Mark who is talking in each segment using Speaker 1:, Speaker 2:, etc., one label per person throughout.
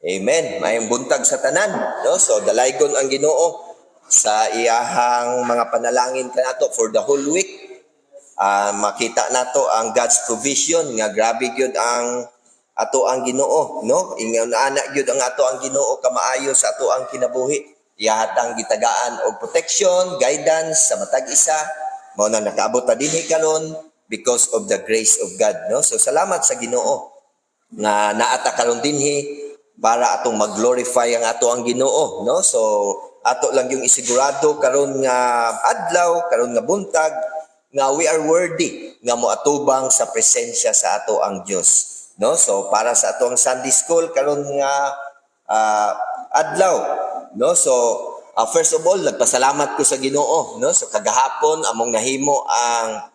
Speaker 1: Amen. Mayong buntag sa tanan, no? So dalaygon ang Ginoo sa iyahang mga panalangin kanato for the whole week. Makita nato ang God's provision nga grabe gyud ang ato ang Ginoo, no? Ingon ana gyud ang ato ang Ginoo kamaayo sa ato ang kinabuhi. Iyahatang gitagaan og protection, guidance sa matag isa. Mao na nakaabot ta dinhi karon because of the grace of God, no? So salamat sa Ginoo nga naata karon dinhi para atong mag-glorify ang ato ang Ginoo, no? So ato lang yung isigurado karon nga adlaw, karon nga buntag nga we are worthy nga moatubang sa presensya sa ato ang Dios, no? So para sa ato ang Sunday school karon nga adlaw, no? So first of all nagpasalamat ko sa Ginoo, no? So kagahapon among nahimo ang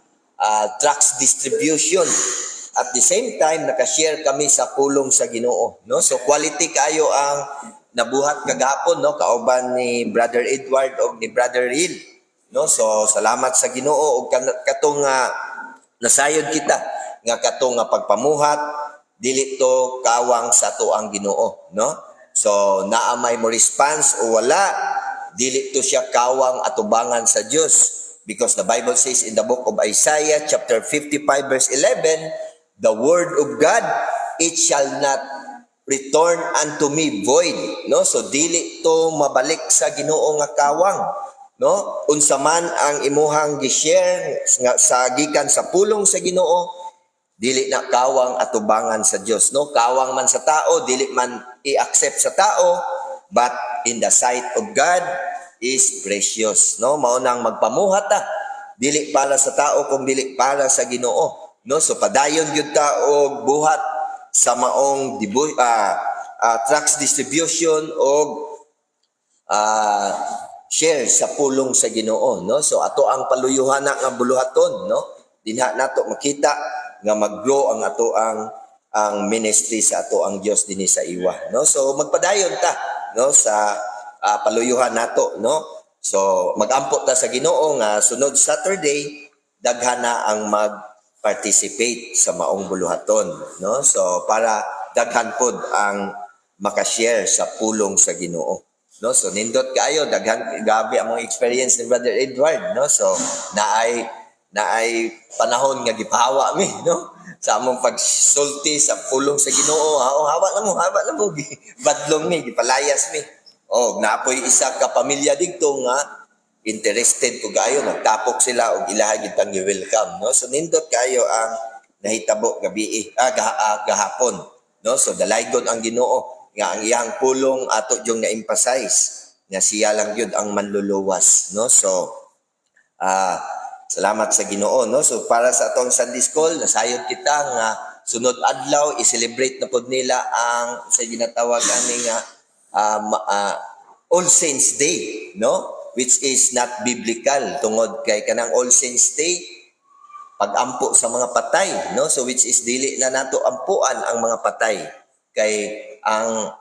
Speaker 1: tracts distribution. At the same time, nakashare kami sa pulong sa Ginoo, no? So quality kayo ang nabuhat kagahapon, no? Kauban ni Brother Edward o ni Brother Hill, no? So salamat sa Ginoo og katong nasayod kita nga katong pagpamuhat dili to kawang sa to ang Ginoo, no? So naa may mo response o wala, dili to siya kawang atubangan sa Dios, because the Bible says in the book of Isaiah chapter 55 verse 11, the word of God, it shall not return unto me void, no? So dili to mabalik sa Ginoo nga kawang, no? Unsa man ang imuhang gi-share sa gikan sa pulong sa Ginoo, dili na kawang atubangan sa Dios, no? Kawang man sa tao, dili man i-accept sa tao, but in the sight of God is precious, no? Mao nang magpamuhat ta, dili para sa tao kung dili para sa Ginoo, no? So padayon gyud ta og buhat sa maong tracts distribution og share sa pulong sa Ginoo, no? So ato ang paluyuhan na nga buluhaton, no? Dinha nato makita nga mag-grow ang ato ang ministry sa ato ang Dios dinhi sa iwa, no? So magpadayon ta, no, sa paluyuhan nato, no? So mag-ampo ta sa Ginoo nga sunod Saturday daghan na ang participate sa maong buluhaton, no? So para daghan pod ang makashare sa pulong sa Ginoo, no? So nindot kaayo, daghan gabi ang mga experience ni Brother Edward, no? So naay panahon nga gipahawa mi, no? Sa among pagsulti sa pulong sa Ginoo, hawa na mo badlong mi, gipalayas mi. Naapoy isa ka pamilya didto nga interested ko gayo, nagtapok sila og ilaha gid tang welcome, no? So nindot kayo ang nahitabo gabi gahapon, no? So dalaygon ang Ginoo nga ang iyang pulong ato jung na-emphasize nga siya lang gyud ang manluluwas, no? So salamat sa Ginoo, no? So para sa atong Sunday school, nasayod kita nga sunod adlaw i-celebrate na pod nila ang sa ginatawag ani nga All Saints Day, no? Which is not biblical tungod kay kanang All Saints Day pag-ampo sa mga patay, no? So which is dili na nato ampuan ang mga patay kay ang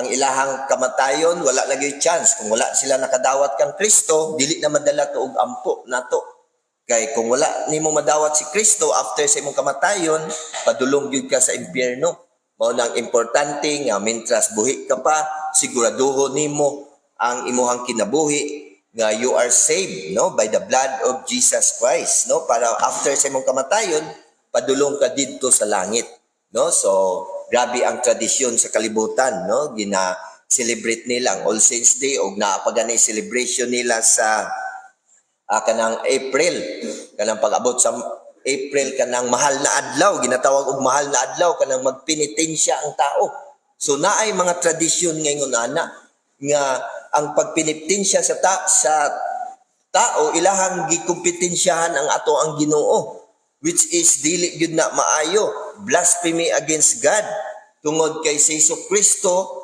Speaker 1: ilahang kamatayon wala na gyud chance kung wala sila nakadawat kang Kristo, dili na madala to og ampo nato. Kay kung wala nimo madawat si Kristo after sa imong kamatayon, padulong gyud ka sa impyerno. Mao nang importante nga mentras buhi ka pa, siguraduhon nimo ang imuhang kinabuhi nga you are saved, no, by the blood of Jesus Christ, no, para after sa imong kamatayon padulong ka didto sa langit, no? So grabe ang tradisyon sa kalibutan, no? Gina-celebrate nila ang All Saints Day og naapaganay celebration nila sa kanang April, kanang pag-abot sa April, kanang mahal na adlaw, ginatawag og mahal na adlaw, kanang magpenitensya ang tao. So naay mga tradisyon ngayon ana nga ang pagpiniptensya sa tao ilahang gikumpetensyahan ang ato ang Ginoo, which is dili gyud na maayo, blasphemy against God. Tungod kay Hesus Kristo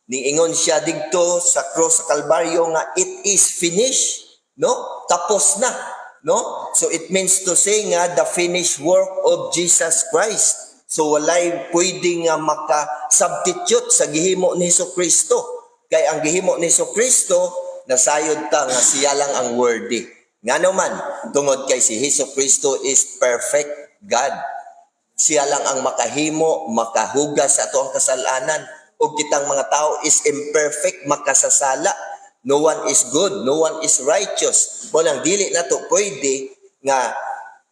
Speaker 1: niingon siya didto sa cross sa Kalbaryo nga it is finished, no? Tapos na, no? So it means to say nga the finished work of Jesus Christ. So walay pwede nga maka-substitute sa gihimo ni Hesus Kristo. Kay ang gihimo ni Kristo, nasayod ta nga siya lang ang worthy. Nga naman, tungod kay si Kristo is perfect God. Siya lang ang makahimo, makahugas sa ato ang kasalanan. O kitang mga tao is imperfect, makasasala. No one is good, no one is righteous. Walang dili na to pwede nga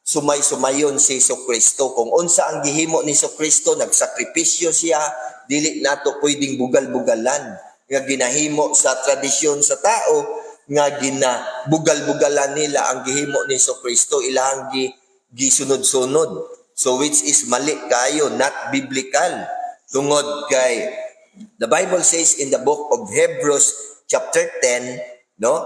Speaker 1: sumay-sumayon si Kristo. Kung unsa ang gihimo ni Kristo, nagsakripisyo siya, dili na to pwedeng bugal-bugalan. Nga ginahimo sa tradisyon sa tao, nga ginabugal-bugalan nila ang gihimo ni Kristo, ilahang gisunod-sunod. So which is mali kayo, not biblical. Tungod kay the Bible says in the book of Hebrews chapter 10, no,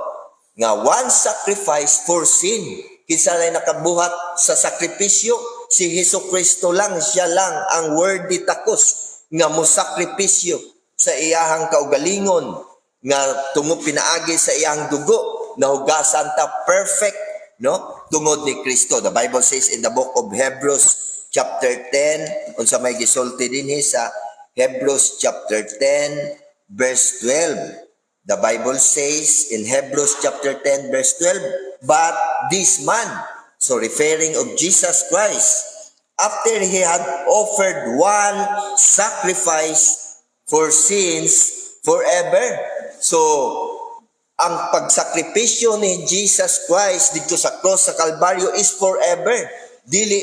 Speaker 1: nga one sacrifice for sin. Kinsa ray nakabuhat sa sakripisyo? Si Kristo lang, siya lang ang worthy takos nga mosakripisyo sa iyahang kaugalingon, nga tungod pinaagi sa iyang dugo, nahugasan ta perfect, no, tungod ni Kristo. The Bible says in the book of Hebrews chapter 10, unsa may gisulti dinhi sa Hebrews chapter 10 verse 12. The Bible says in Hebrews chapter 10 verse 12, but this man, so referring of Jesus Christ, after he had offered one sacrifice for sins forever. So, ang pagsakripisyo ni Jesus Christ dito sa cross sa Kalbaryo is forever. Dili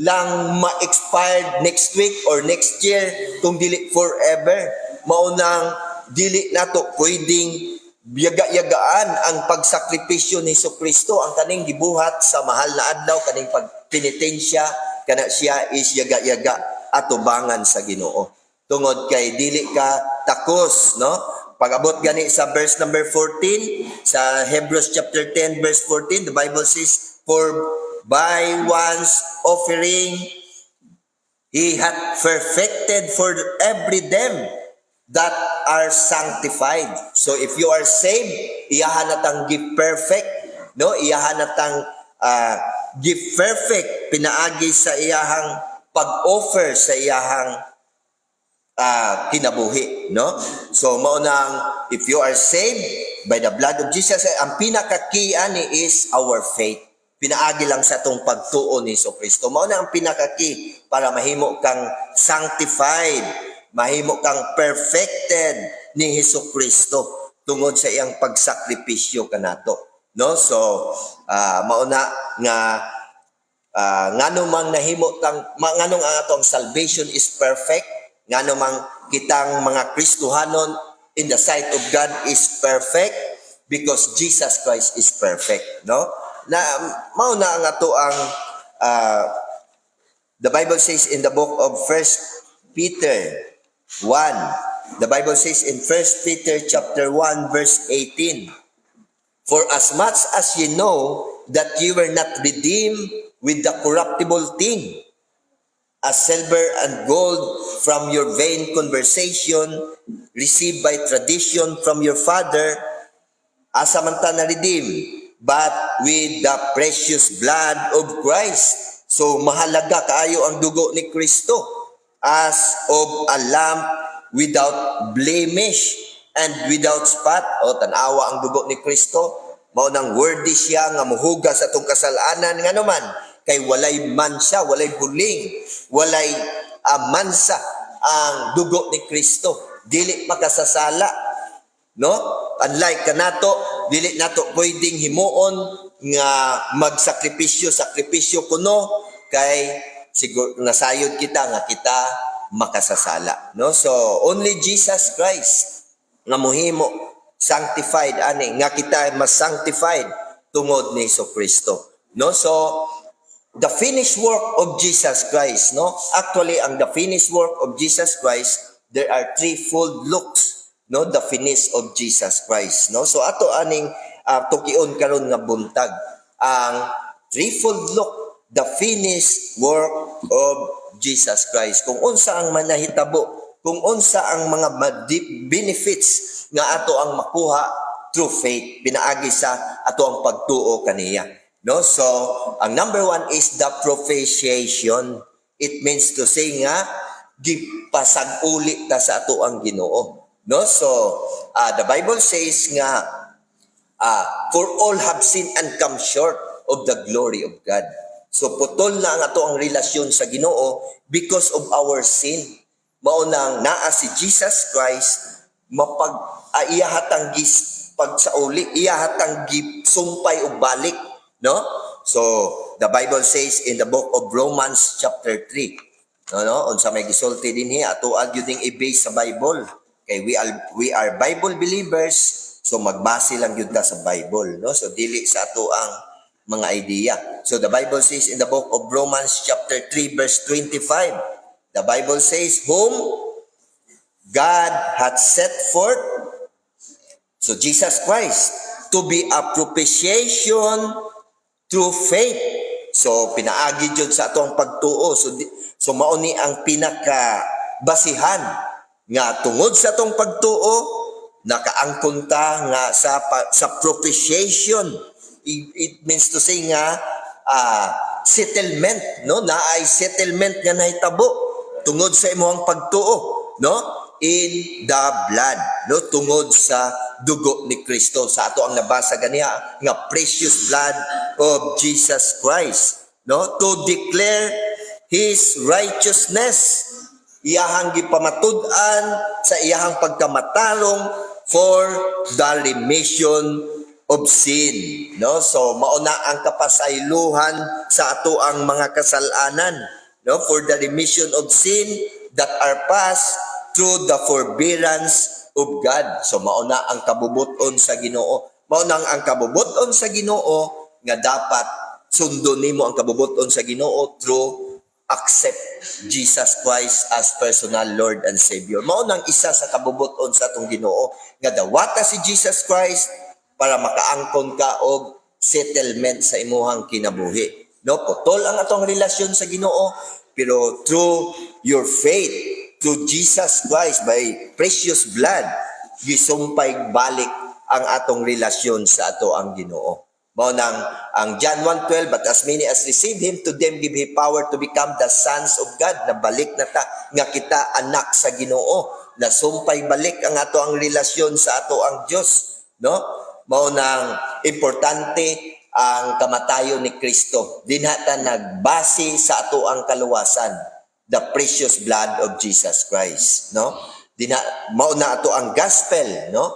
Speaker 1: lang ma-expired next week or next year, kung dili forever. Maunang dili nato pwedeng yaga-yagaan ang pagsakripisyo ni Kristo, ang kaning gibuhat sa mahal na adlaw, kaning pagpenitensya, kana siya is yaga-yaga atubangan sa Ginoo. Tungod kay dili ka takos, no? Pag-abot gani sa verse number 14, sa Hebrews chapter 10 verse 14, the Bible says, for by one's offering, he hath perfected for every them that are sanctified. So if you are saved, iyahan natang give perfect, no? Iyahan natang give perfect, pinaagi sa iyahang pag-offer sa iyahang kinabuhi, no? So maunang, if you are saved by the blood of Jesus, ang pinakakian ni is our faith. Pinaagi lang sa itong pagtuo ni Kristo. Mauna ang pinakaki para mahimo kang sanctified, mahimo kang perfected ni Kristo tungod sa iyang pagsakripisyo kanato, no? So mauna nga nganong nahimo kang nganong ang atong salvation is perfect, nganong kitang mga Kristohanon in the sight of God is perfect because Jesus Christ is perfect, no? Na mauna ang ato ang the Bible says in the book of 1 Peter 1. The Bible says in 1 Peter chapter 1 verse 18, for as much as ye know that ye were not redeemed with the corruptible thing, as silver and gold from your vain conversation received by tradition from your father, asamanta na redeem, but with the precious blood of Christ. So mahalaga kaayo ang dugo ni Kristo, as of a lamb without blemish and without spot. O tanawa ang dugo ni Kristo, mao nang worthy siya nga mohugas atong kasalanan, nga naman kay walay mansa, walay buling, walay mansa ang dugo ni Kristo, dili makasasala, no? Unlike kanato, dili nato pwedeng himuon nga sakripisyo kuno kay siguro nasayod kita nga kita makasasala, no? So only Jesus Christ nga mohimo sanctified ani, nga kita mas sanctified tungod ni Kristo, no? So the finished work of Jesus Christ, no? Actually ang the finished work of Jesus Christ, there are threefold looks, no, the finish of Jesus Christ, no? So ato aning tukion karon nga buntag ang threefold look, the finished work of Jesus Christ, kung unsa ang manahitabo, kung unsa ang mga benefits nga ato ang makuha through faith, pinaagi sa ato ang pagtuo kaniya, no? So ang number one is the propitiation. It means to say nga gipasag-uli ta sa ato ang Ginoo. No? So, the Bible says nga, for all have sinned and come short of the glory of God. So, putol na ang ato ang relasyon sa Ginoo because of our sin. Maunang naa si Jesus Christ, iyahatang pagsauli, iyahatang sumpay o balik. No? So, the Bible says in the book of Romans chapter 3, unsa may gisulti din ato agyuding i-base sa Bible. Okay, we are Bible believers, so magbase lang yun ka sa Bible, no? So dili sa ato ang mga idea. So the Bible says in the book of Romans chapter 3 verse 25, the Bible says, whom God hath set forth, so Jesus Christ, to be a propitiation through faith. So pinaagi jud sa atong pagtuo. So mao ni ang pinaka basihan nga tungod sa atong pagtuo nakaangkon ta nga sa propitiation. It means to say nga settlement, no? Naay settlement nga nahitabo tungod sa imong pagtuo, no? In the blood, no? Tungod sa dugo ni Kristo. Sa ato ang nabasa ganiha nga precious blood of Jesus Christ, no? To declare His righteousness, iyahang gipamatud-an sa iyahang pagkamatarong for the remission of sin, no? So mao na ang kapasaylohan sa ato ang mga kasalanan, no? For the remission of sin that are passed through the forbearance of God. So mao na ang kabubuton sa Ginoo. Mao na ang kabubuton sa Ginoo nga dapat sundon nimo ang kabubuton sa Ginoo through accept Jesus Christ as personal Lord and Savior. Mao nang isa sa kabubuton sa atong Ginoo nga dawata si Jesus Christ para makaangkon ka og settlement sa imuhang kinabuhi. No, putol ang atong relasyon sa Ginoo, pero through your faith, through Jesus Christ by precious blood, gisumpay balik ang atong relasyon sa ato ang Ginoo. Mao nang ang John 1:12, but as many as receive Him, to them give He power to become the sons of God. Nabalik na ta nga kita anak sa Ginoo. Nasumpay balik ang ato ang relasyon sa ato ang Dios, no? Mao nang importante ang kamatayon ni Kristo. Dinha ta nagbase sa ato ang kaluwasan, the precious blood of Jesus Christ, no? Dinha mao na ato ang gospel, no?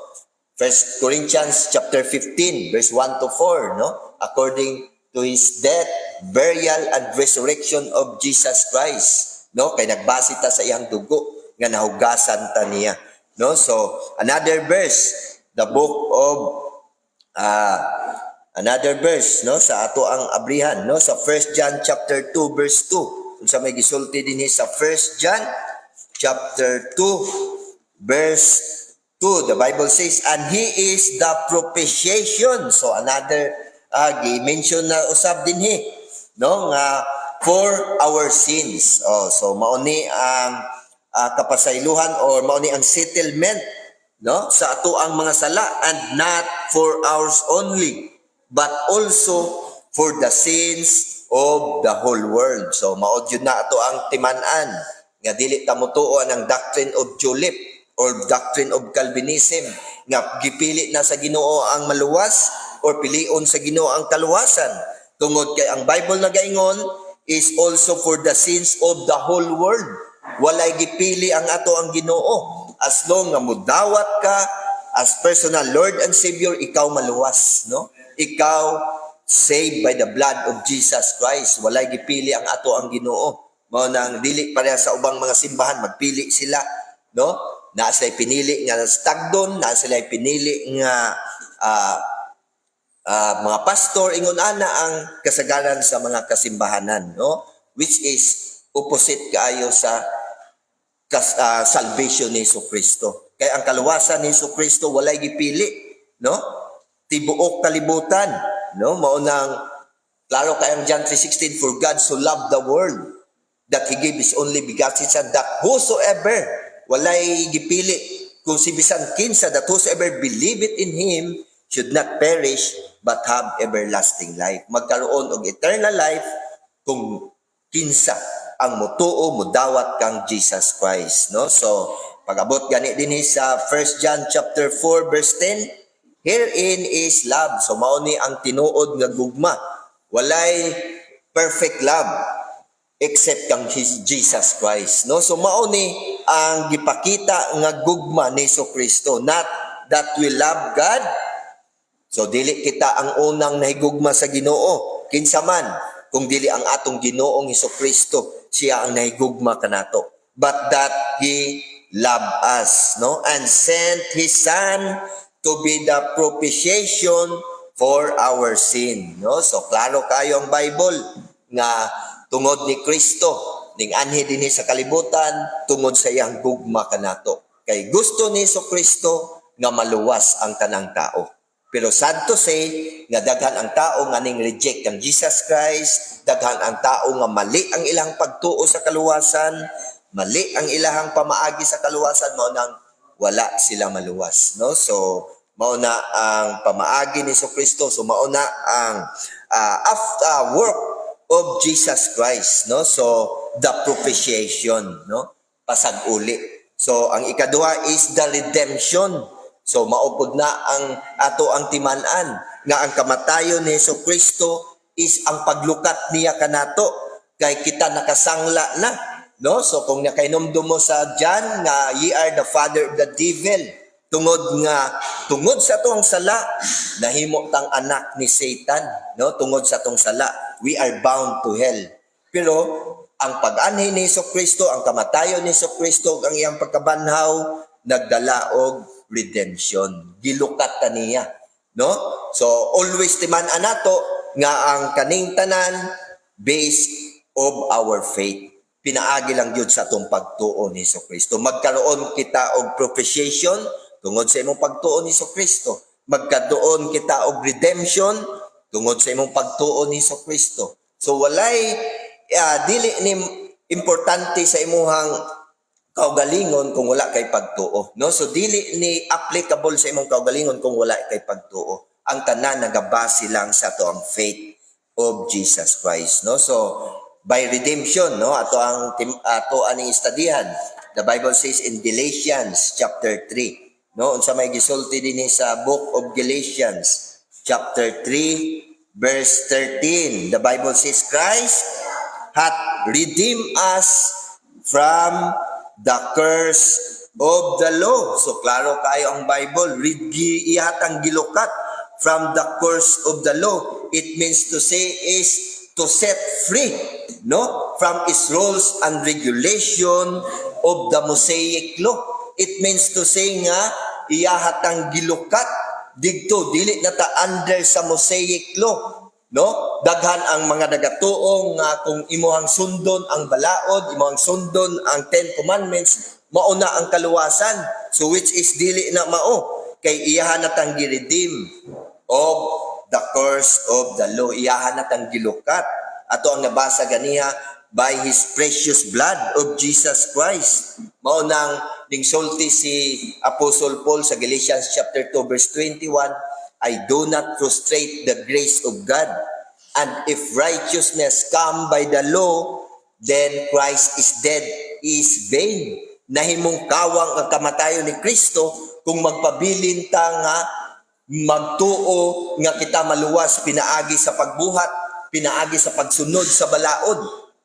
Speaker 1: 1 Corinthians chapter 15 verse 1 to 4, no? According to His death, burial, and resurrection of Jesus Christ, no? Kay nagbase ta sa iyang dugo nga nahugasan ta niya, no? So another verse, the book of another verse, no, sa ato ang abrihan, no, sa 1 John chapter 2 verse 2. Kung sa may gisulti din sa 1 John chapter 2 verse 2, the Bible says, and He is the propitiation. So another mention na usab din no, nga for our sins. So mauni ang kapasaylohan or mauni ang settlement, no, sa ato ang mga sala, and not for ours only, but also for the sins of the whole world. So maod yun na ato ang timan-an nga dili ta motuo ang doctrine of tulip or doctrine of Calvinism nga gipili na sa Ginoo ang maluwas or pilion sa Ginoo ang kaluwasan. Tungod kay ang Bible na gaingon is also for the sins of the whole world. Walay gipili ang ato ang Ginoo. As long nga mudawat ka as personal Lord and Savior, ikaw maluwas, no? Ikaw saved by the blood of Jesus Christ. Walay gipili ang ato ang Ginoo. Mao nang dili pareha sa ubang mga simbahan, magpili sila, no? Na sila'y pinili nga stagdon, na sila'y pinili nga mga pastor, ingon ana ang kasagaran sa mga kasimbahanan, no? Which is opposite kaayo sa salvation ni Jesucristo. Kaya ang kaluwasan ni Jesucristo walay gipili, no? Tibuok kalibutan, no? Mao nang klaro kay ang John 3:16, for God so loved the world that He gave His only begotten Son, that whosoever, walay gipili kung si bisan kinsa, that whosoever believeth in Him should not perish but have everlasting life. Magkaroon og eternal life kung kinsa ang mutuo, mudawat kang Jesus Christ, no? So Pag-abot gani din sa 1 John chapter 4 verse 10, herein is love. So mao ni ang tinuod nga gugma. Walay perfect love except kang Jesus Christ, no? So mao ni ang gipakita nga gugma ni Kristo, not that we love God. So dili kita ang unang nahigugma sa Ginoo, kinsa man kung dili ang atong Ginoong Kristo, siya ang nahigugma kanato, but that He loved us, no, and sent His Son to be the propitiation for our sin, no? So klaro kayo ang Bible nga tungod ni Kristo ning anhi dinhi sa kalibutan, tungod sa iyang gugma kanato, kay gusto ni Kristo nga maluwas ang tanang tao. Pero sad to say nga daghan ang tao nga ning reject ang Jesus Christ, daghan ang tao nga mali ang ilang pagtuo sa kaluwasan, mali ang ilahang pamaagi sa kaluwasan, mao nang wala sila maluwas, no? So mao na ang pamaagi ni Kristo, so mao na ang after work of Jesus Christ, no? So the propitiation, no, pasag-uli. So ang ikaduha is the redemption. So maupod na ang ato ang timan-an nga ang kamatayon ni Kristo is ang paglukat niya kanato, kay kita nakasangla na, no? So kung nakainomdom mo sa John nga ye are the father of the devil, tungod sa tuang sala nahimo tang anak ni Satan, no? Tungod sa tuang sala we are bound to hell. Pero ang pag-anhi ni Kristo, ang kamatayon ni Kristo, ang iyang pagkabanhaw nagdala og redemption, gilukat ta niya, no? So always timan-an nato nga ang kaning tanan based of our faith, pinaagi lang gyud sa atong pagtuo ni Kristo. Magkaroon kita og propitiation tungod sa imong pagtuo ni Kristo, magkaroon kita og redemption tungod sa imong pagtuo ni Kristo. So walay dili ni importante sa imuhang kaugalingon kung wala kay pagtuo, no? So dili ni applicable sa imong kaugalingon kung wala kay pagtuo. Ang tanan nagabase lang sa ato ang faith of Jesus Christ, no? So by redemption, no, ato aning studyhan. The Bible says in Galatians chapter 3, no, unsa may gisulti dinhi sa book of Galatians chapter 3 verse 13. The Bible says Christ hath redeemed us from the curse of the law. So klaro kayo ang Bible, ihatang gilukat from the curse of the law. It means to say is to set free, no, from its rules and regulation of the Mosaic law. It means to say nga iyahatang gilukat digto dili na ta under sa Mosaic law, no? Daghan ang mga nagatuong nga kung imuhang sundon ang balaod, imuhang sundon ang 10 commandments, mao na ang kaluwasan. So which is dili na mao, kay iyahan natang gi-redeem of the curse of the law, iyahan natang gilukat. Ato ang nabasa ganiha, by His precious blood of Jesus Christ. Mao nang ningsulti si Apostle Paul sa Galatians chapter 2 verse 21, I do not frustrate the grace of God. And if righteousness come by the law, then Christ is dead, is vain. Nahimong kawang ang kamatayon ni Kristo kung magpabilin ta nga magtuo nga kita maluwas pinaagi sa pagbuhat, pinaagi sa pagsunod sa balaod.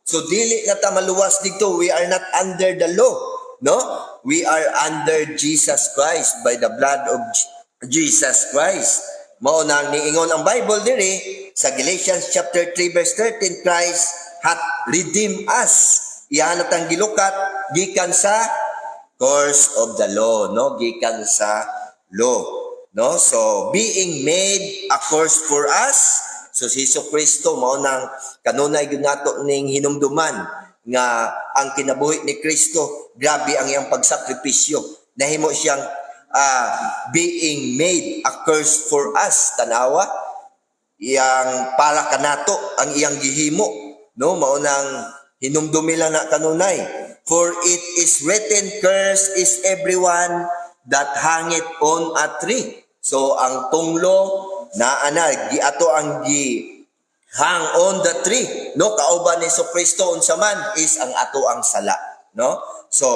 Speaker 1: So dili na ta maluwas dito, we are not under the law, no? We are under Jesus Christ by the blood of Jesus Christ. Mao nang niingon ang Bible diri sa Galatians chapter 3 verse 13, Christ hath redeemed us. Iyan natang gilukat gikan sa curse of the law, no? Gikan sa law, no? So being made a curse for us. So si Kristo mao nang kanunay gyud nato ning hinumduman nga ang kinabuhi ni Kristo, grabe ang iyang pagsakripisyo. Nahimo siyang being made a curse for us. Tanawa, iyang para kanato ang iyang gihimo, no? Mao nang hinumdumi lang na kanunay. For it is written, cursed is everyone that hangeth on a tree. So ang tunglo na ato ang hang on the tree, no? Kauban ni Kristo unsa man is ang ato ang sala, no? So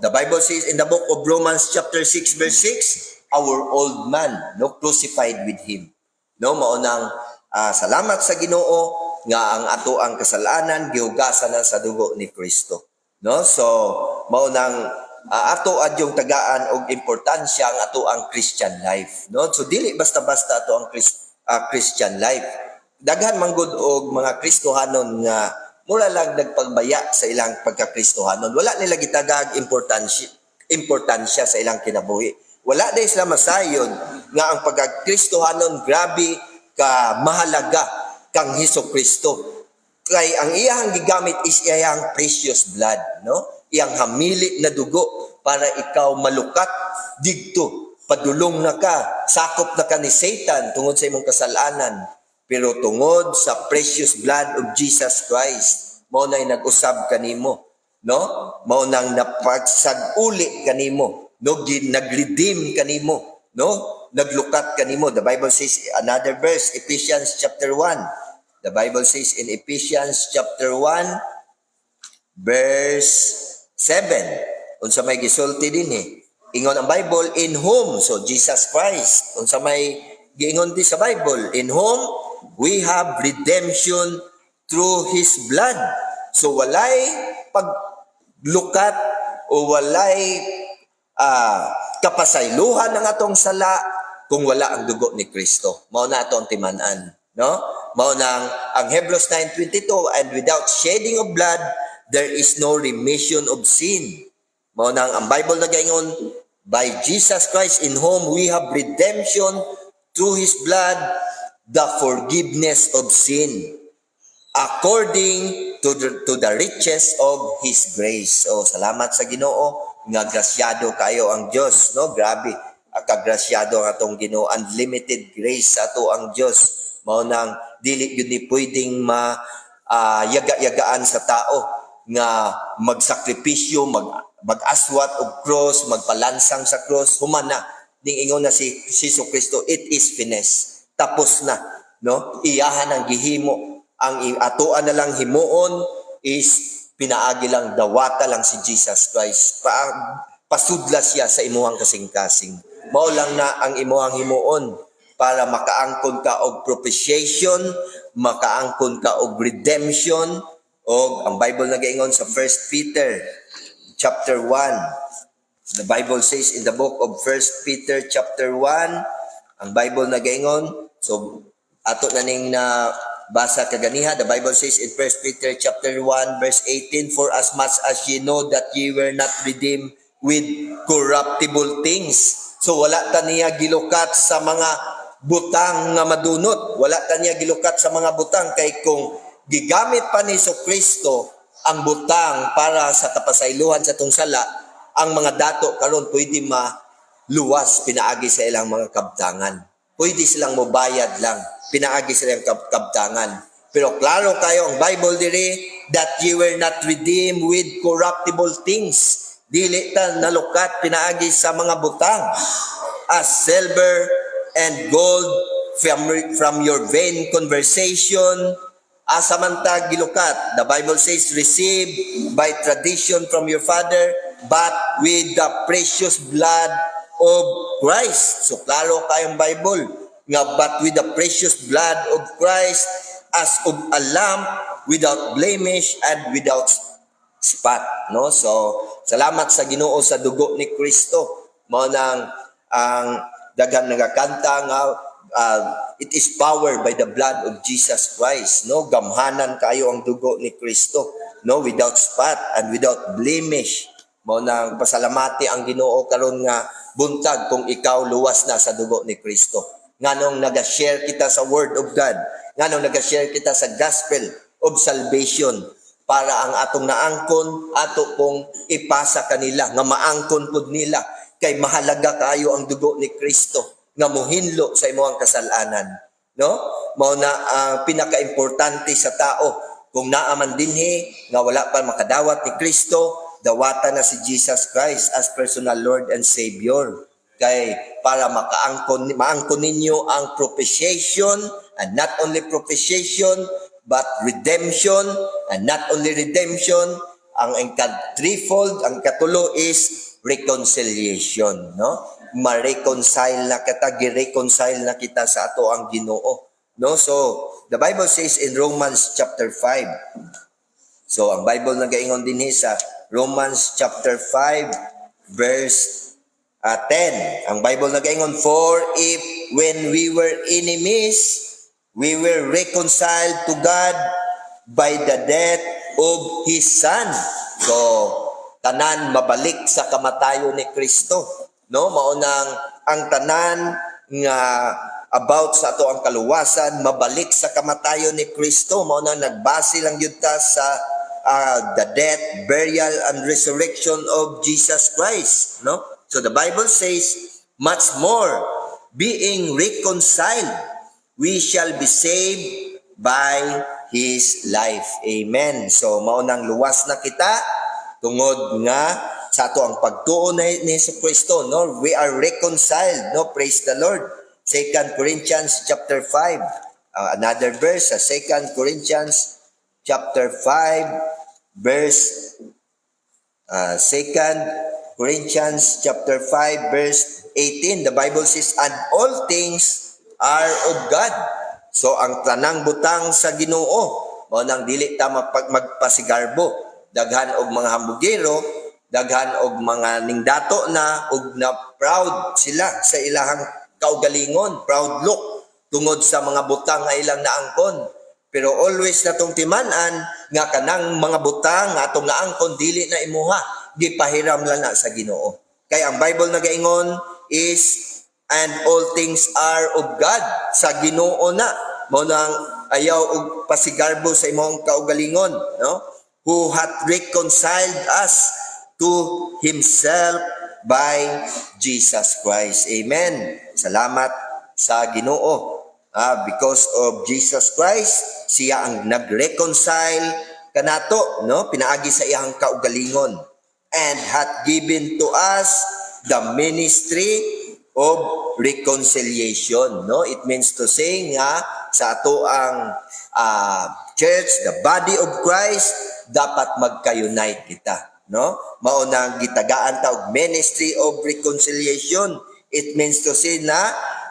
Speaker 1: the Bible says in the book of Romans chapter 6 verse 6, our old man, no, crucified with him. No, maunang salamat sa Ginoo nga ang ato ang kasalanan gihugasan na sa dugo ni Kristo. No? So, maunang ato adyong tagaan og importansya ang ato ang Christian life. No? So dili basta-basta ato ang Christian life. Daghan manggod og mga Kristohanon nga mura lang nagpagbaya sa ilang pagka-Kristohanon. Wala nila gitagag importansya sa ilang kinabuhi. Wala dahil sila masayon nga ang pagka-Kristohanon grabe ka mahalaga kang Hesus-Kristo. Kay ang iyang gigamit is iyang precious blood, no? Iyang hamili na dugo para ikaw malukat digto. Padulong na ka, sakop na ka ni Satan tungod sa imong kasalanan. Pero tungod sa precious blood of Jesus Christ, mao na'y nag-usab kanimo, no? Mao nang napagsag-uli kanimo, no? Nag-redeem kanimo, no? Naglukat kanimo. The Bible says another verse, Ephesians chapter 1. The Bible says in Ephesians chapter 1 verse 7. Unsa may gisulti din ingon ang Bible, in whom, so Jesus Christ. Unsa may giingon di sa Bible, in whom we have redemption through His blood. So walay paglukat o walay kapasaylohan ng atong sala kung wala ang dugo ni Kristo. Mao na atong timan-an, no? Mao nang ang Hebrews 9:22, and without shedding of blood there is no remission of sin. Mao nang ang Bible nagaingon, by Jesus Christ in whom we have redemption through His blood, the forgiveness of sin, according to the riches of His grace. So salamat sa Ginoo nga grasyado kayo ang Dios, no? Grabe, kagrasyado ang atong Ginoo, unlimited grace sa ato ang Dios. Mao nang dili gyud ni pwedeng yaga-yagaan sa tao nga magsakripisyo, mag-aswat og cross, magpalansang sa cross. Humana ning ingon na si Jesu-Kristo, it is finished. Tapos na, no? Iyahan ang gihimo. Ang atoan na lang himuon is pinaagi lang, dawata lang si Jesus Christ. Pasudla siya sa imuhang kasing-kasing. Mao lang na ang imuhang himuon para makaangkon ka og propitiation, makaangkon ka og redemption, og ang Bible nagaingon sa 1 Peter chapter 1. The Bible says in the book of 1 Peter chapter 1, ang Bible nagaingon, so ato na ning na basa kaganiha, the Bible says in 1 Peter chapter 1 verse 18, for as much as ye know that ye were not redeemed with corruptible things. So wala ta niya gilukat sa mga butang nga madunot. Wala ta niya gilukat sa mga butang, kay kung gigamit pa ni Jesu-Kristo ang butang para sa kapasaylohan sa tong sala, ang mga dato karon pwede maluwas pinaagi sa ilang mga kabtangan. Pwede silang mobayad lang, pinaagi silang kabtangan. Pero klaro kayo ang Bible diri, that ye were not redeemed with corruptible things. Dili ta nalukat pinaagi sa mga butang, as silver and gold from your vain conversation, asamanta gilukat. The Bible says, received by tradition from your father, but with the precious blood of Christ. So klaro kayong Bible nga, but with the precious blood of Christ, as of a lamb without blemish and without spot, no? So salamat sa Ginoo sa dugo ni Kristo. Mao nang ang daghan nagakanta nga it is powered by the blood of Jesus Christ, no? Gamhanan kayo ang dugo ni Kristo, no? Without spot and without blemish. Mao nang pasalamati ang Ginoo karon nga buntag kung ikaw luwas na sa dugo ni Kristo. Nganong naga-share kita sa Word of God, nganong naga-share kita sa Gospel of Salvation, para ang atong naangkon ato pong ipasa kanila, nga maangkon pud nila, kay mahalaga kayo ang dugo ni Kristo nga mohinlo sa imong kasalanan, no? Mao na ang pinaka-importante sa tao. Kung naa man dinhi nga wala pa makadawat ni Kristo, dawata na si Jesus Christ as personal Lord and Savior, kay para maangkon ninyo ang propitiation, and not only propitiation but redemption, and not only redemption, ang threefold, ang katulo is reconciliation, no? Ma-reconcile na kita, gi-reconcile na kita sa ato ang Ginoo, no? So the Bible says in Romans chapter 5. So ang Bible nagaingon din sa Romans chapter 5 verse 10. Ang Bible nagaingon, for if when we were enemies, we were reconciled to God by the death of His Son. So, tanan mabalik sa kamatayon ni Kristo. No? Maunang ang tanan nga about sa ato ang kaluwasan, mabalik sa kamatayon ni Kristo. Maunang nagbase lang yun ta sa the death, burial, and resurrection of Jesus Christ. No? So the Bible says, much more, being reconciled, we shall be saved by His life. Amen. So, maunang luwas na kita tungod nga sa ato ang pagtuo ni Hesus Kristo, no? We are reconciled, no? Praise the Lord. 2 Corinthians chapter 5. Another verse sa 2 Corinthians chapter 5 verse 2 Corinthians chapter 5 verse 18. The Bible says, and all things are of God. So ang tanang butang sa Ginoo, mao nang dili ta magpasigarbo. Daghan og mga hambugero, daghan og mga ningdato na og na proud sila sa ilahang kaugalingon, proud look tungod sa mga butang nga ilang naangkon. Pero always natong timan-an nga kanang mga butang nga atong naangkon dili na imuha, gipahiram lang na sa Ginoo. Kay ang Bible nagaingon is, and all things are of God. Sa Ginoo na, mo nang ayaw og pasigarbo sa imong kaugalingon, no? Who hath reconciled us to Himself by Jesus Christ. Amen. Salamat sa Ginoo. Because of Jesus Christ, siya ang nag-reconcile kanato, no? Pinaagi sa iyang kaugalingon, and hath given to us the ministry of reconciliation, no? It means to say nga sa ato ang church, the body of Christ, dapat magka-unite kita, no? Mao nang gitagaan ta og ministry of reconciliation. It means to say na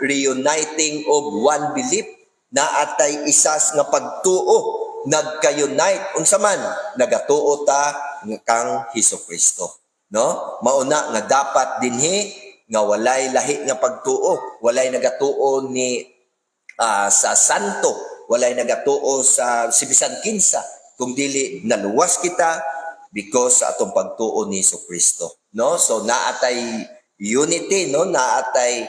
Speaker 1: reuniting of one belief, na atay isas nga pagtuo, nagka-unite unsa man nagatuo ta kang Hesukristo, no? Mauna nga dapat dinhi nga walay lahi nga pagtuo, walay nagatuo ni sa santo, walay nagatuo sa sibisan kinsa, kung dili naluwas kita because sa atong pagtuo ni Hesukristo, no? So naatay unity, no? Naatay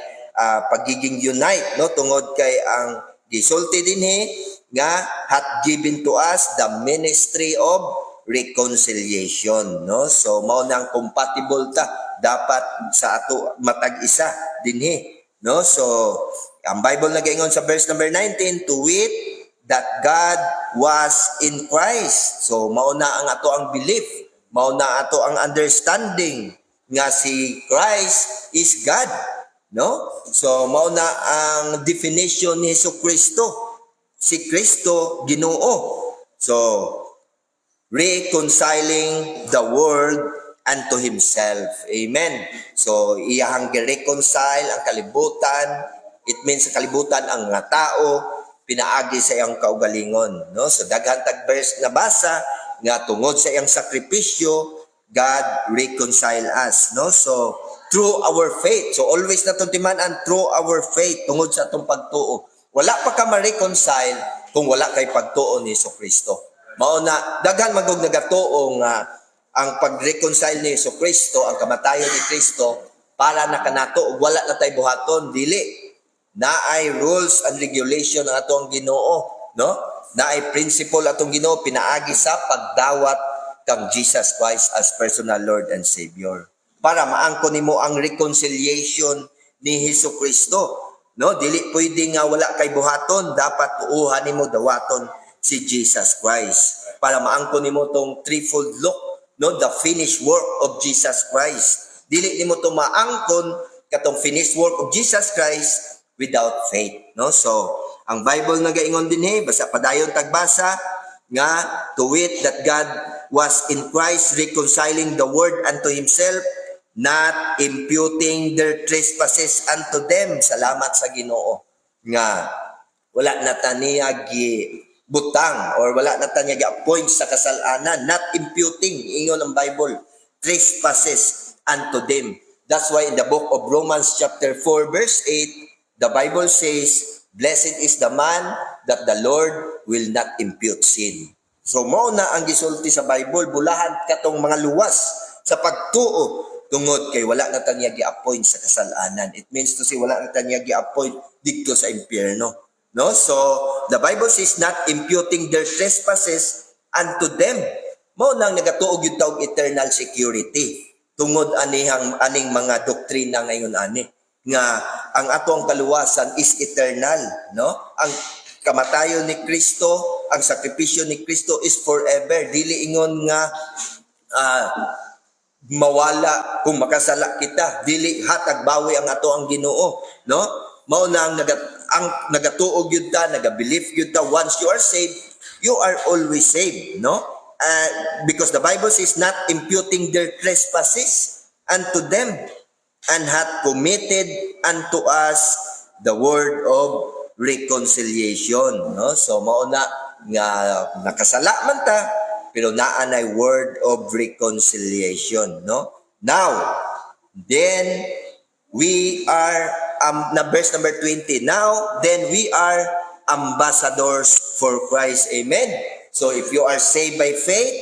Speaker 1: pagiging unite, no? Tungod kay ang gisulti dinhi nga hath given to us the ministry of reconciliation, no? So mao nang compatible ta dapat sa ato matag isa dinhi, no? So ang Bible nagaingon sa verse number 19, to wit that God was in Christ. So mao na ang ato ang belief, mao na ato ang understanding nga si Christ is God, no? So mao na ang definition ni Hesukristo. Si Kristo Ginoo. So reconciling the world unto Himself. Amen. So iyahang gi-reconcile ang kalibutan. It means sa kalibutan ang nga tao pinaagi sa iyang kaugalingon, no? So daghan tag verse na basa nga tungod sa iyang sakripisyo God reconcile us, no? So through our faith. So always natong timan-an through our faith tungod sa atong pagtuo. Wala pa ka ma-reconcile kung wala kay pagtuo ni Hesukristo. Mao na daghan magog nagatuo nga ang pag-reconcile ni Hesukristo, ang kamatayon ni Kristo para na kanato ug wala na tay buhaton, dili. Naay rules and regulation ang atong Ginoo, no? Naay principle atong Ginoo pinaagi sa pagdawat kang Jesus Christ as personal Lord and Savior. Para maangkon nimo ang reconciliation ni Hesukristo, no? Dili pwede nga wala kay buhaton, dapat tuuhan nimo dawaton si Jesus Christ para maangkon nimo tong threefold look, no? The finished work of Jesus Christ. Dili nimo to maangkon katong finished work of Jesus Christ without faith, no? So ang Bible nagaingon dinhi basa padayon tagbasa nga to wit that God was in Christ reconciling the world unto himself, not imputing their trespasses unto them. Salamat sa Ginoo nga wala na ta niya butang or wala na ta niya gi-appoint sa kasalanan, not imputing, ingon ang Bible, trespasses unto them. That's why in the book of Romans chapter 4 verse 8, the Bible says, blessed is the man that the Lord will not impute sin. So mao na ang gisulti sa Bible, bulahan katong mga luwas sa pagtuo tungod kay wala na ta niya gi-appoint sa kasalanan. It means to say wala na ta niya gi-appoint didto sa impyerno. No? So the Bible says not imputing their trespasses unto them. Mao nang nagatuog yung taog eternal security tungod aning mga doktrina ngayon ani nga ang atong kaluwasan is eternal, no? Ang kamatayon ni Kristo, ang sakripisyo ni Kristo is forever. Dili ingon nga mawala kung makasala kita. Dili hatag bawi ang ato ang Ginoo, no? Mao na ang nagatuog yun ta, nagabelieve yun ta, once you are saved, you are always saved, no? Because the Bible says not imputing their trespasses unto them, and hath committed unto us the word of reconciliation, no? So mao na nga nakasala man ta pero naa nay word of reconciliation, no? Now then we are na verse number 20, now then we are ambassadors for Christ. Amen. So if you are saved by faith,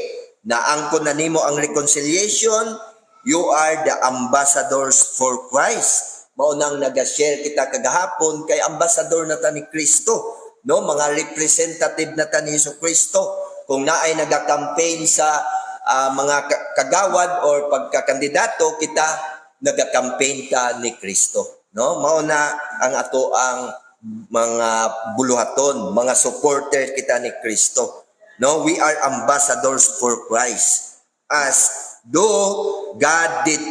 Speaker 1: naangkon na nimo ang reconciliation, you are the ambassadors for Christ. Mao nang nag-share kita kagahapon kay ambassador na ta ni Kristo, no? Mga representative na ta ni Kristo. Kung naay naga-campaign sa mga kagawad or pagkakandidato, kita naga-campaign ka ni Kristo, no? Mao na ang ato ang mga buluhaton, mga supporter kita ni Kristo. No, we are ambassadors for Christ. As though God did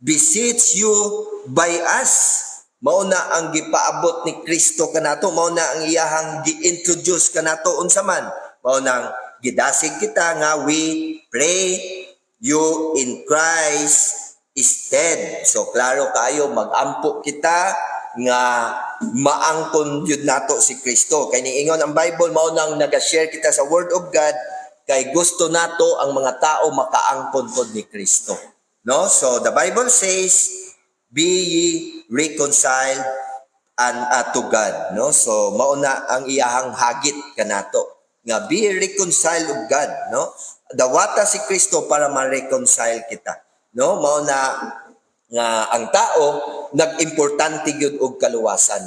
Speaker 1: beseech you by us. Mao na ang gipaabot ni Kristo kanato, mao na ang iyahang gi-introduce kanato unsa man. Mao nang gidasig kita nga we pray you in Christ instead. So klaro kayo magampo kita nga maangkon yun nato si Kristo. Kay niingon ang Bible, mao nang nag-share kita sa Word of God, kay gusto nato ang mga tao makaangkon pod ni Kristo. No? So the Bible says, be ye reconciled to God. No? So mao na ang iyahang hagit kanato nga be reconciled of God. No? Dawata si Kristo para ma-reconcile kita. No? Mao na nga ang tao nag-importante gyud og kaluwasan.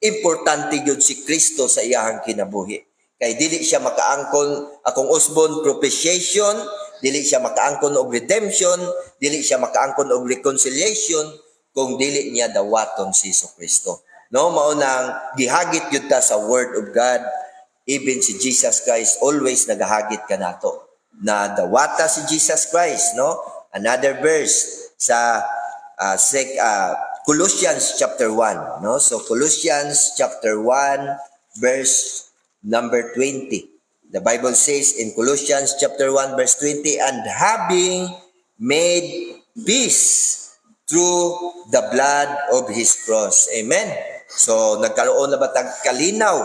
Speaker 1: Importante gyud si Kristo sa iyahang kinabuhi. Kay dili siya makaangkon akong usbon propitiation, dili siya makaangkon og redemption, dili siya makaangkon og reconciliation kung dili niya dawaton si Kristo. No, mao nang gihagit gyud ta sa word of God. Even si Jesus Christ always nagahagit kanato na dawata si Jesus Christ, no? Another verse sa Colossians chapter 1, no? So Colossians chapter 1 verse number 20. The Bible says in Colossians chapter 1 verse 20, and having made peace through the blood of his cross. Amen. So nagkaroon na ba tag kalinaw,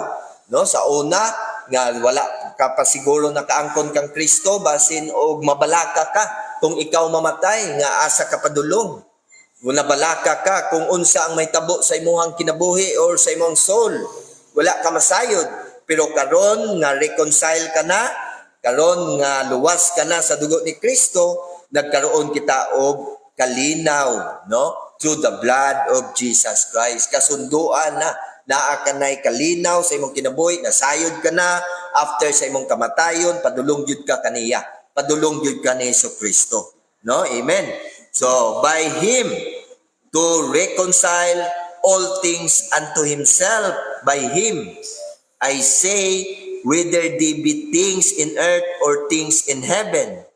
Speaker 1: no? Sa una nga wala ka pa siguro nakaangkon kang Kristo basin og mabalaka ka kung ikaw mamatay nga asa ka padulong. Wala balaka ka kung unsa ang may tabo sa imuhang kinabuhi or sa imong soul. Wala ka masayod. Pero karon nga reconcile ka na, karon nga luwas ka na sa dugo ni Kristo, nagkaroon kita og kalinaw, no? Through the blood of Jesus Christ. Kasunduan na, naa ka na'y kalinaw sa imong kinabuhi, nasayod ka na, after sa imong kamatayon, padulong jud ka kaniya. Padulong jud ka ni Kristo. No? Amen. So, by Him, to reconcile all things unto Himself, by Him, I say, whether they be things in earth or things in heaven,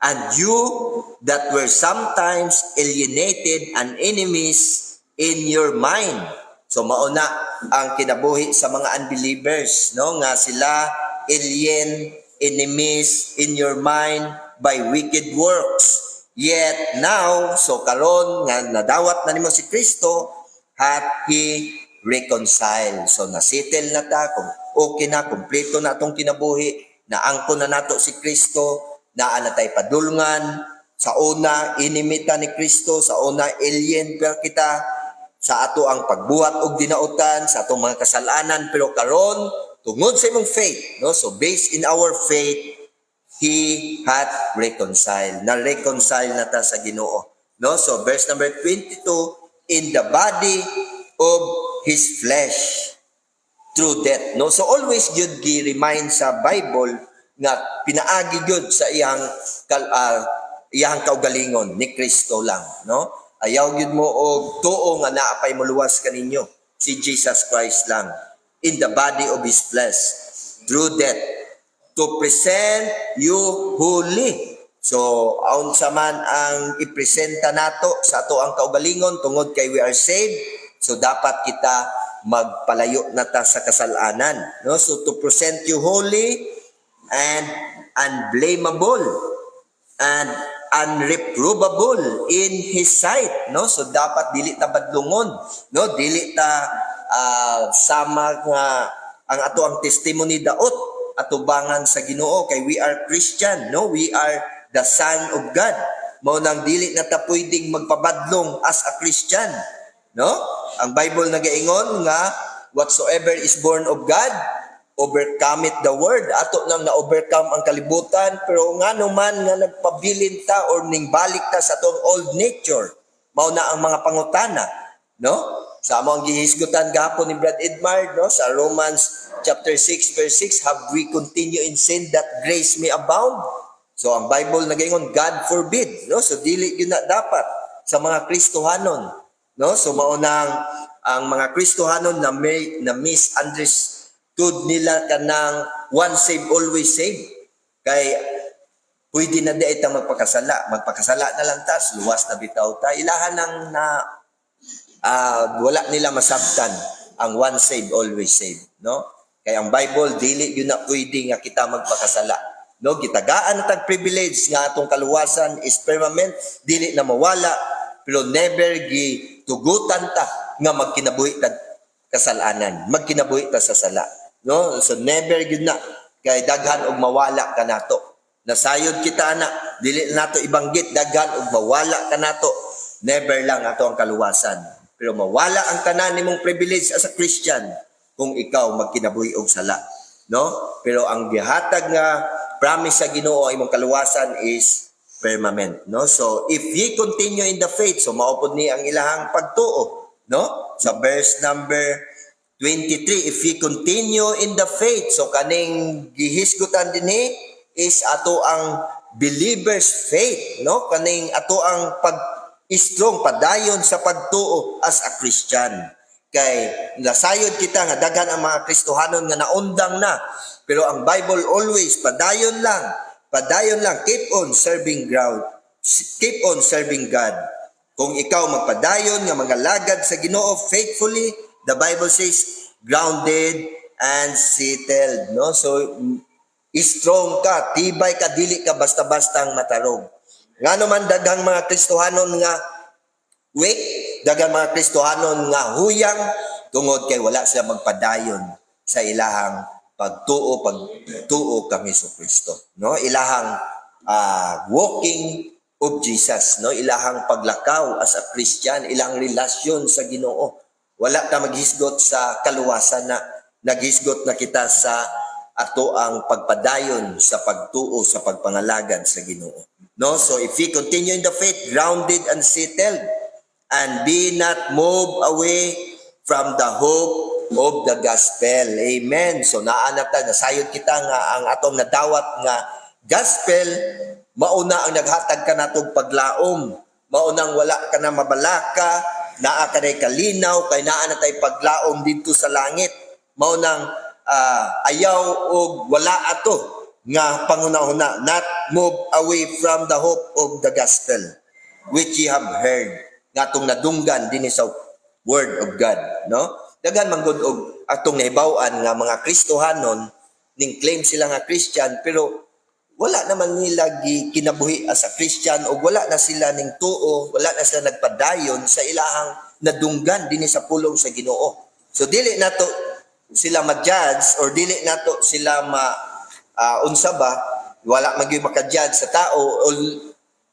Speaker 1: and you that were sometimes alienated and enemies in your mind. So, mauna ang kinabuhi sa mga unbelievers, no? Nga sila alien, enemies in your mind by wicked works. Yet now, so karon nga nadawat na nimo si Kristo, hath He reconciled. So nasettle na ta, kung okay na, kumpleto na itong kinabuhi, naangko na nato si Kristo, naa na tayo padulngan, sa una, inimita ni Kristo, sa una, alien pa kita, sa ato ang pagbuhat og dinautan, sa atong mga kasalanan, pero karon tungod sa imong faith, no? So based in our faith, He hath reconciled. Na-reconcile na ta sa Ginoo. No? So, verse number 22, in the body of His flesh, through death. No? So, always yun gi-remind sa Bible nga pinaagi yun sa iyang kaugalingon ni Kristo lang. No? Ayaw yun mo og tuo nga naapay muluwas kaninyo. Si Jesus Christ lang. In the body of His flesh, through death, to present you holy. So, aun sa man ang ipresenta nato sa ato ang kaugalingon tungod kay we are saved. So, dapat kita magpalayo na ta sa kasalanan. No? So, to present you holy and unblameable and unreprovable in His sight. No? So, dapat dili ta badlungon. No? Dili ta sama nga ang ato ang testimony daot atubangan sa Ginoo kay we are Christian, no? We are the son of God. Mao nang dili na ta pwedeng magpabadlong as a Christian, no? Ang Bible nagaingon nga whatsoever is born of God overcometh the world. Ato nang na-overcome ang kalibutan, pero ngano man nga nagpabilin ta or ningbalik ta sa atong old nature, mao na ang mga pangutana, no? Sa among gihisgutan gahapon ni Brad Edmard, no? Sa Romans chapter 6 verse 6, have we continue in sin that grace may abound? So ang Bible nagaingon, God forbid, no? So dili yun na dapat sa mga Kristohanon, no? So maunang ang mga Kristohanon na misunderstood nila kanang once saved always saved. Kay pwede na di itang magpakasala na lang ta, luwas na bitaw ta, ilahan ng wala nila masabtan ang once saved always saved, no? Kaya ang Bible dili yun na pwede nga kita magpakasala, no? Gitagaan na tag privilege nga atong kaluwasan is permanent, dili na mawala, pero never gitugutan ta nga magkinabuhi tag kasalanan, magkinabuhi ta sa sala, no? So never yun na kay daghan og mawala ka nato. Nasayod kita na, dili nato ibanggit, daghan og mawala ka nato. Never lang ato ang kaluwasan. Pero mawala ang tanan nimong privilege as a Christian kung ikaw magkinabuhi og sala, no? Pero ang gihatag nga promise sa Ginoo imong kaluwasan is permanent, no? So if ye continue in the faith, so maupod ni ang ilahang pagtuo, no? Sa verse number 23, if ye continue in the faith, so kaning gihisgutan dinhi is ato ang believer's faith, no? Kaning ato ang strong padayon sa pagtuo as a Christian. Kay nasayod kita nga daghan ang mga Kristohanon nga naundang na, pero ang Bible always padayon lang, keep on serving God. Kung ikaw magpadayon nga mga lagad sa Ginoo faithfully, the Bible says grounded and settled, no? So strong ka, tibay ka, dili ka basta-bastang matarog. Ngano man daghang mga Kristohanon nga weak, daghang mga Kristohanon nga huyang tungod kay wala sila magpadayon sa ilahang pagtuo kami sa Kristo, no? Ilahang walking of Jesus, no? Ilahang paglakaw as a Christian, ilang relasyon sa Ginoo. Wala ka maghisgot sa kaluwasan na naghisgot na kita sa ato ang pagpadayon sa pagtuo sa pagpangalagad sa Ginoo. No? So if we continue in the faith, grounded and settled, and be not moved away from the hope of the gospel. Amen. So naanata, nasayod kita nga ang atong nadawat nga gospel, mauna ang naghatag ka natong paglaom. Maunang wala ka na mabalaka, naa ka na kalinaw, kay naa na tayo paglaom dito sa langit. Maunang ayaw o wala ato nga pangunahuna, not move away from the hope of the gospel which ye have heard, nga atong nadunggan din sa word of God, no? Daghan man gud og atong nahibaw-an nga mga Kristohanon ning claim sila nga Christian pero wala naman nila kinabuhi as a Christian o wala na sila ning tuo, wala na sila nagpadayon sa ilahang nadunggan dinhi sa pulong sa Ginoo. So dili nato sila ma-judge or dili nato sila unsa ba, wala magyud maka-judge sa tao,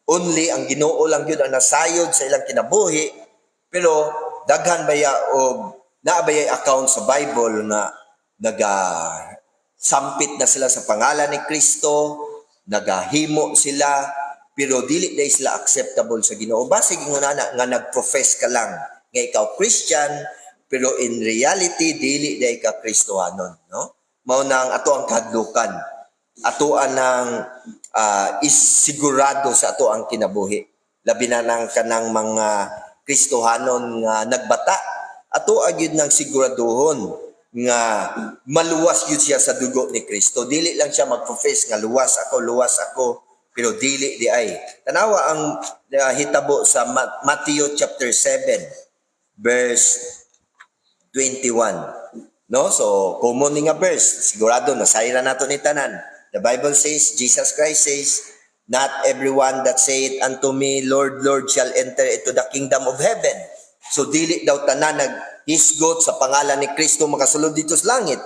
Speaker 1: only ang Ginoo lang gyud ang nasayod sa ilang kinabuhi. Pero daghan baya o naabay account sa Bible na sampit na sila sa pangalan ni Kristo, nagahimo sila, pero dili dahil sila acceptable sa Ginoo. Basig nga nag-profess ka lang nga ikaw Christian, pero in reality dili dahil ka Kristohanon, no? Mao nang ato ang kahadlukan, ato ang is sigurado sa ato ang kinabuhi, labi na nang kanang mga Kristohanon nga nagbata, ato agyud nang siguraduhon nga maluwas yun siya sa dugo ni Kristo. Dili lang siya mag-profess nga luwas ako, pero dili di ay. Tanawa ang hitabo sa Matthew chapter 7 verse 21. No? So, common nga verse. Sigurado nasayra nato ni tanan. The Bible says, Jesus Christ says, "Not everyone that saith unto me, Lord, Lord, shall enter into the kingdom of heaven." So dili daw tanan naghisgot sa pangalan ni Kristo makasulod dito sa langit.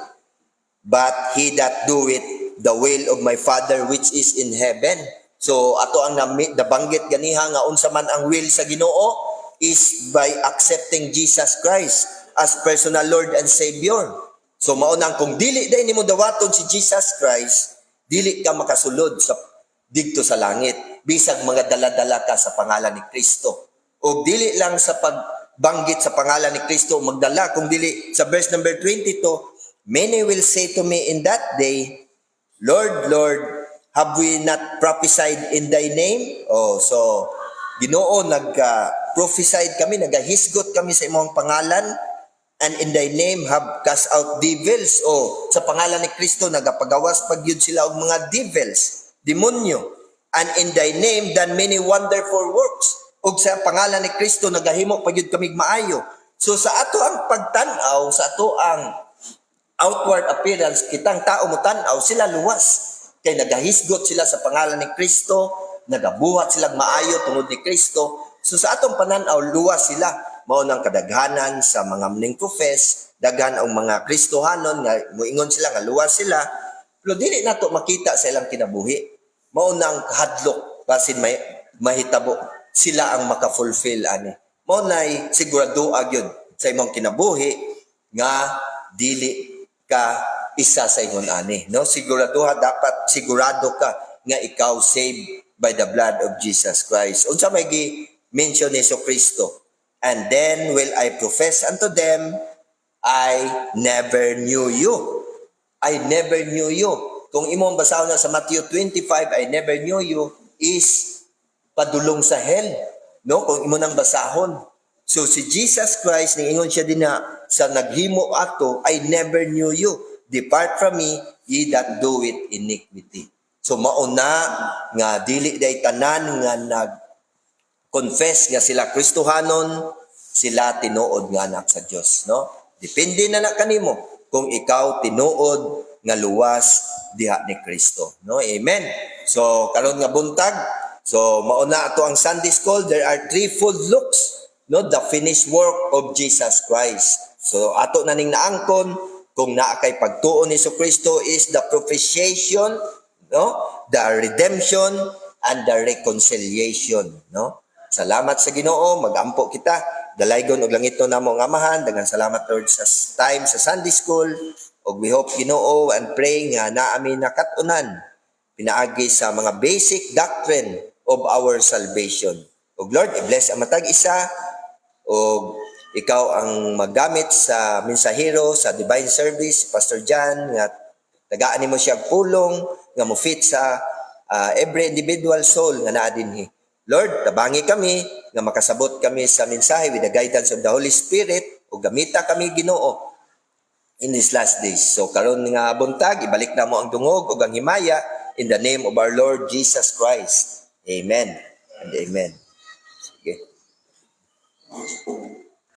Speaker 1: But he that doeth the will of my Father which is in heaven. So ato ang nabanggit ganiha nga unsa man ang will sa Ginoo is by accepting Jesus Christ as personal Lord and Savior. So mao nang kung dili day nimo dawaton si Jesus Christ, dili ka makasulod sa didto sa langit. Bisag mga dala-dala ka sa pangalan ni Kristo. O dili lang sa pagbanggit sa pangalan ni Kristo magdala, kung dili sa verse number 22, "Many will say to me in that day, Lord, Lord, have we not prophesied in thy name?" Oh, so Ginoo, nag-prophesied kami, nagahisgot kami sa imong pangalan, and in thy name have cast out devils. Oh, sa pangalan ni Kristo nagapagawas pagyud sila og mga devils, demonyo. And in thy name done many wonderful works. Ug sa pangalan ni Kristo nagahimo pagyud kami maayo. So sa ato ang pagtan-aw, sa ato ang outward appearance, kitang tao mo tan-aw sila luwas. Kay nagahisgot sila sa pangalan ni Kristo, nagabuhat silang maayo tungod ni Kristo. So sa atong pananaw luwas sila. Mao nang kadaghanan sa mga mning profess, daghan ang mga Kristohanon nga moingon sila nga luwas sila, pero dili nato makita sa ilang kinabuhi. Mao nang kahadlok basin may mahitabo sila ang maka-fulfill ani. Mao nay sigurado agyod sa imong kinabuhi nga dili ka isa sa ingon ani, no? Dapat sigurado ka nga ikaw saved by the blood of Jesus Christ. Unsa may gi-mention ni Kristo? "And then will I profess unto them, I never knew you." I never knew you. Kung imong basahon na sa Matthew 25, "I never knew you," is padulong sa hell. No? Kung imo nang basahon. So si Jesus Christ, ningon siya din na sa naghimo ato, "I never knew you. Depart from me, ye that do it iniquity." So mauna nga dili day tanan nga nag-confess nga sila Kristohanon, sila tinuod nga anak sa Dios, no? Depende na kanimo kung ikaw tinuod nga luwas diha ni Kristo, no? Amen. So karon nga buntag, so mauna ato ang Sunday school, there are threefold looks, no? The finished work of Jesus Christ. So ato na ning naangkon kung naa kay pagtuon ni Kristo is the propitiation, no? The redemption and the reconciliation, no? Salamat sa Ginoo, magampo kita. Dalaygon og langito namo nga amahan. Daghang salamat Lord sa time sa Sunday school. Og we hope Ginoo and pray nga naami nakatunan pinaagi sa mga basic doctrine of our salvation. Og Lord, i-bless ang matag isa og ikaw ang maggamit sa mensahero sa divine service, Pastor John, nga tagaan nimo siya pulong nga mo fit sa every individual soul nga naa dinhi. Lord, tabangi kami nga makasabot kami sa mensahe with the guidance of the Holy Spirit o gamita kami Ginoo in these last days. So karon nga buntag, ibalik na mo ang dungog o ang himaya in the name of our Lord Jesus Christ. Amen and amen. Sige.